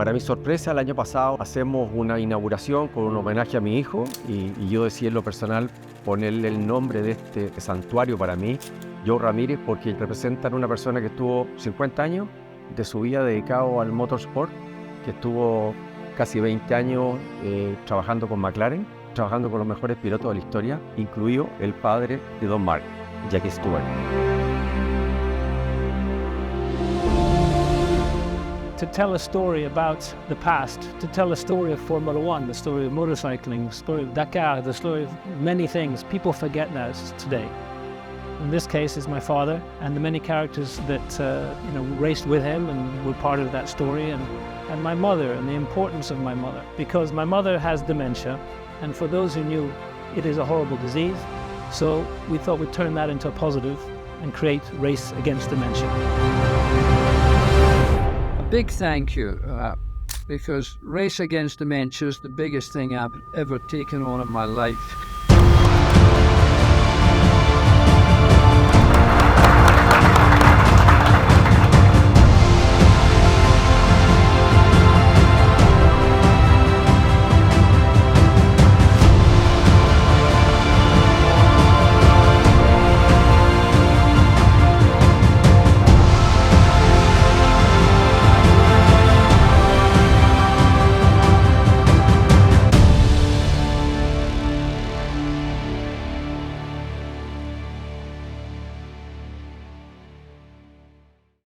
Para mi sorpresa, el año pasado hacemos una inauguración con un homenaje a mi hijo y yo decidí en lo personal ponerle el nombre de este santuario para mí, Joe Ramírez, porque representan una persona que estuvo 50 años de su vida dedicado al motorsport, que estuvo casi 20 años trabajando con McLaren, trabajando con los mejores pilotos de la historia, incluido el padre de Don Mark, Jackie Stewart. To tell a story about the past, to tell a story of Formula One, the story of motorcycling, the story of Dakar, the story of many things. People forget that today. In this case, it's my father and the many characters that raced with him and were part of that story, and my mother and the importance of my mother, because my mother has dementia, and for those who knew, it is a horrible disease. So we thought we'd turn that into a positive and create Race Against Dementia. Big thank you, because Race Against Dementia is the biggest thing I've ever taken on in my life.